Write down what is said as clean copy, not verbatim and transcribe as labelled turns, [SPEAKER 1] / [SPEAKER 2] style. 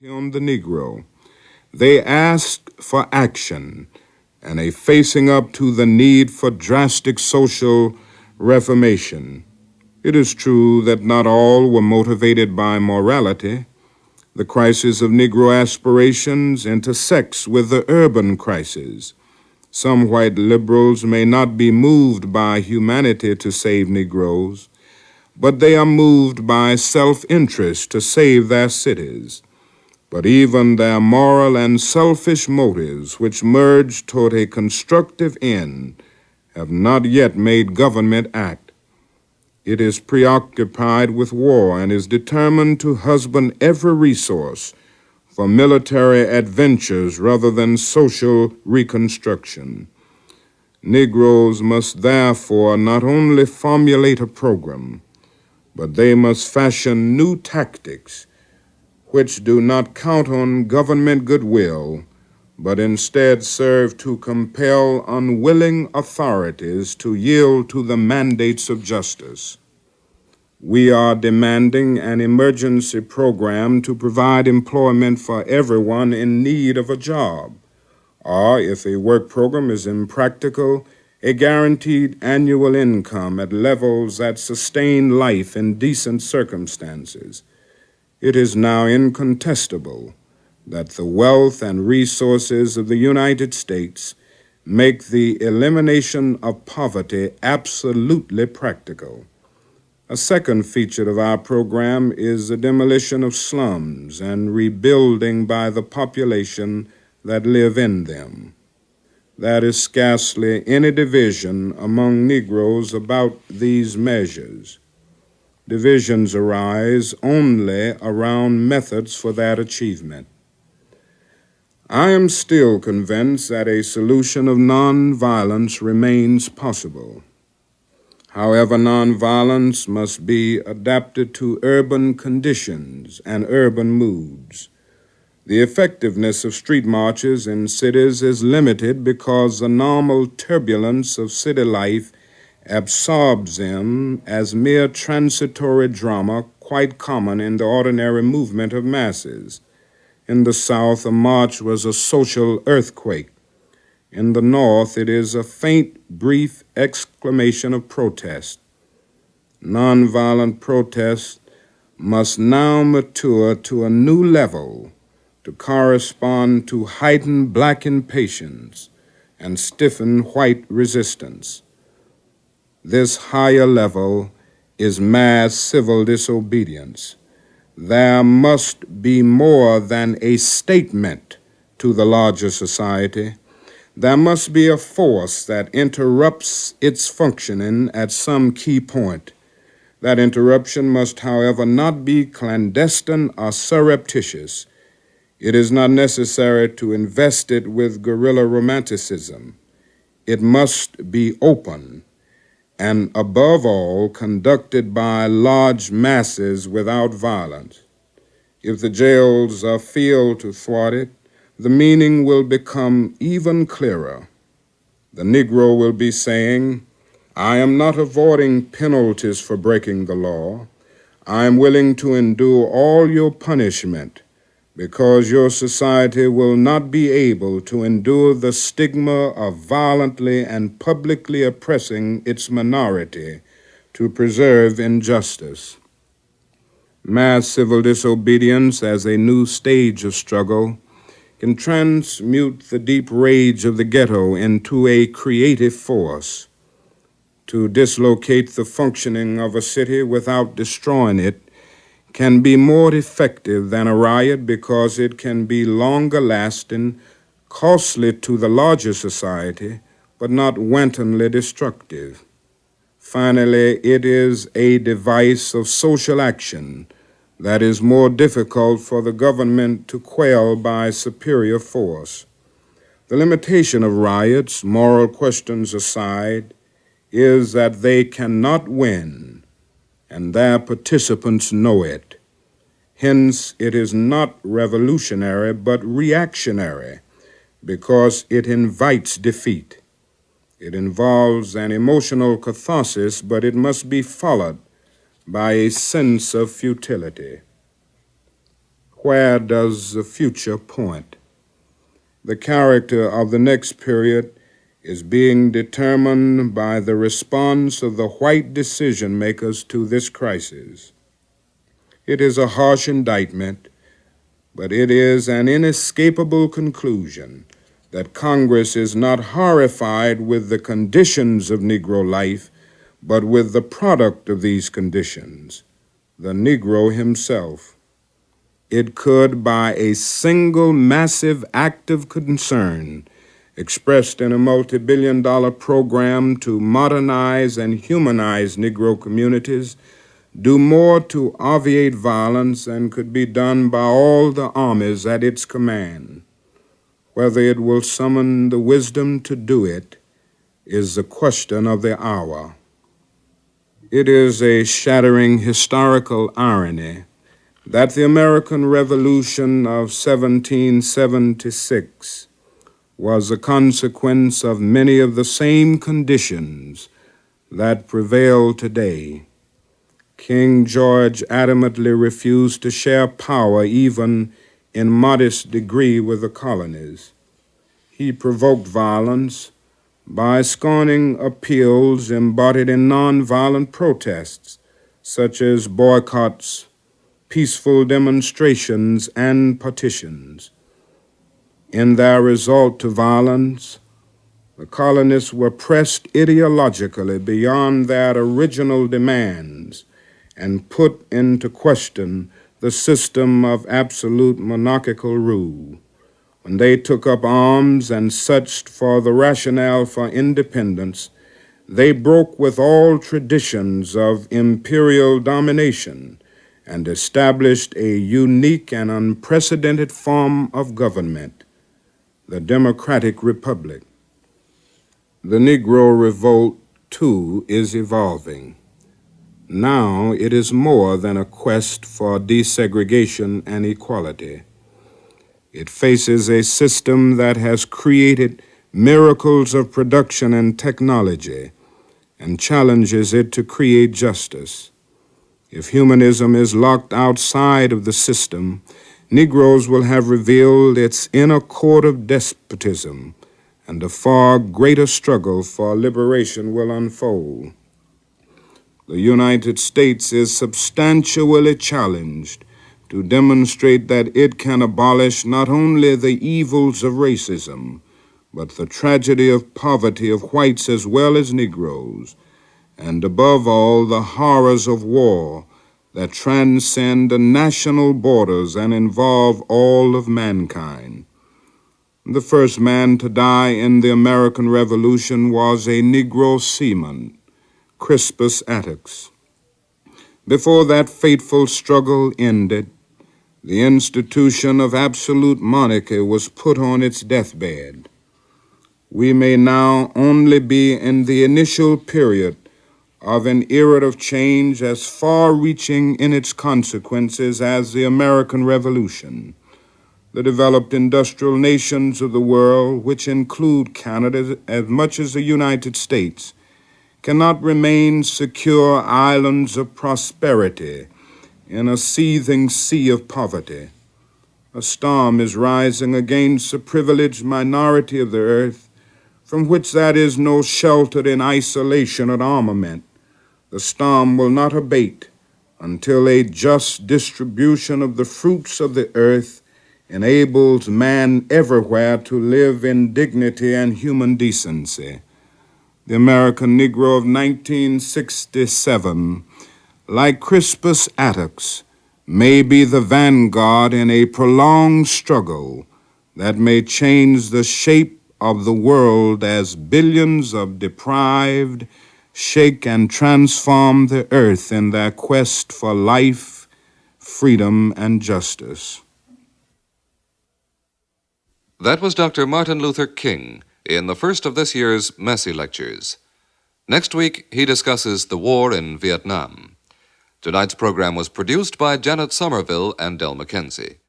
[SPEAKER 1] on the Negro. They asked for action and a facing up to the need for drastic social reformation. It is true that not all were motivated by morality. The crisis of Negro aspirations intersects with the urban crisis. Some white liberals may not be moved by humanity to save Negroes, but they are moved by self-interest to save their cities. But even their moral and selfish motives, which merge toward a constructive end, have not yet made government act. It is preoccupied with war and is determined to husband every resource for military adventures rather than social reconstruction. Negroes must therefore not only formulate a program, but they must fashion new tactics which do not count on government goodwill, but instead serve to compel unwilling authorities to yield to the mandates of justice. We are demanding an emergency program to provide employment for everyone in need of a job, or if a work program is impractical, a guaranteed annual income at levels that sustain life in decent circumstances. It is now incontestable that the wealth and resources of the United States make the elimination of poverty absolutely practical. A second feature of our program is the demolition of slums and rebuilding by the population that live in them. There is scarcely any division among Negroes about these measures. Divisions arise only around methods for that achievement. I am still convinced that a solution of nonviolence remains possible. However, nonviolence must be adapted to urban conditions and urban moods. The effectiveness of street marches in cities is limited because the normal turbulence of city life absorbs them as mere transitory drama quite common in the ordinary movement of masses. In the South, a march was a social earthquake. In the North, it is a faint, brief exclamation of protest. Nonviolent protest must now mature to a new level to correspond to heightened black impatience and stiffened white resistance. This higher level is mass civil disobedience. There must be more than a statement to the larger society. There must be a force that interrupts its functioning at some key point. That interruption must, however, not be clandestine or surreptitious. It is not necessary to invest it with guerrilla romanticism. It must be open and above all, conducted by large masses without violence. If the jails fail to thwart it, the meaning will become even clearer. The Negro will be saying, I am not avoiding penalties for breaking the law. I am willing to endure all your punishment because your society will not be able to endure the stigma of violently and publicly oppressing its minority to preserve injustice. Mass civil disobedience as a new stage of struggle can transmute the deep rage of the ghetto into a creative force. To dislocate the functioning of a city without destroying it can be more effective than a riot because it can be longer lasting, costly to the larger society, but not wantonly destructive. Finally, it is a device of social action that is more difficult for the government to quell by superior force. The limitation of riots, moral questions aside, is that they cannot win, and their participants know it. Hence, it is not revolutionary but reactionary because it invites defeat. It involves an emotional catharsis, but it must be followed by a sense of futility. where does the future point? The character of the next period is being determined by the response of the white decision makers to this crisis. It is a harsh indictment, but it is an inescapable conclusion that Congress is not horrified with the conditions of Negro life, but with the product of these conditions, the Negro himself. It could, by a single massive act of concern, expressed in a multi-billion-dollar program to modernize and humanize Negro communities, do more to obviate violence than could be done by all the armies at its command. Whether it will summon the wisdom to do it is the question of the hour. It is a shattering historical irony that the American Revolution of 1776 was a consequence of many of the same conditions that prevail today. King George adamantly refused to share power even in modest degree with the colonies. He provoked violence by scorning appeals embodied in nonviolent protests, such as boycotts, peaceful demonstrations, and petitions. In their resort to violence, the colonists were pressed ideologically beyond their original demands and put into question the system of absolute monarchical rule. When they took up arms and searched for the rationale for independence, they broke with all traditions of imperial domination and established a unique and unprecedented form of government, the Democratic Republic. The Negro Revolt, too, is evolving. Now it is more than a quest for desegregation and equality. It faces a system that has created miracles of production and technology and challenges it to create justice. If humanism is locked outside of the system, Negroes will have revealed its inner court of despotism, and a far greater struggle for liberation will unfold. The United States is substantially challenged to demonstrate that it can abolish not only the evils of racism, but the tragedy of poverty of whites as well as Negroes, and above all, the horrors of war that transcend the national borders and involve all of mankind. The first man to die in the American Revolution was a Negro seaman, Crispus Attucks. Before that fateful struggle ended, the institution of absolute monarchy was put on its deathbed. We may now only be in the initial period of an era of change as far-reaching in its consequences as the American Revolution. The developed industrial nations of the world, which include Canada as much as the United States, cannot remain secure islands of prosperity in a seething sea of poverty. A storm is rising against the privileged minority of the earth, from which that is no shelter in isolation or armament. The storm will not abate until a just distribution of the fruits of the earth enables man everywhere to live in dignity and human decency. The American Negro of 1967, like Crispus Attucks, may be the vanguard in a prolonged struggle that may change the shape of the world as billions of deprived shake and transform the earth in their quest for life, freedom, and justice.
[SPEAKER 2] That was Dr. Martin Luther King in the first of this year's Massey Lectures. Next week, he discusses the war in Vietnam. Tonight's program was produced by Janet Somerville and Del McKenzie.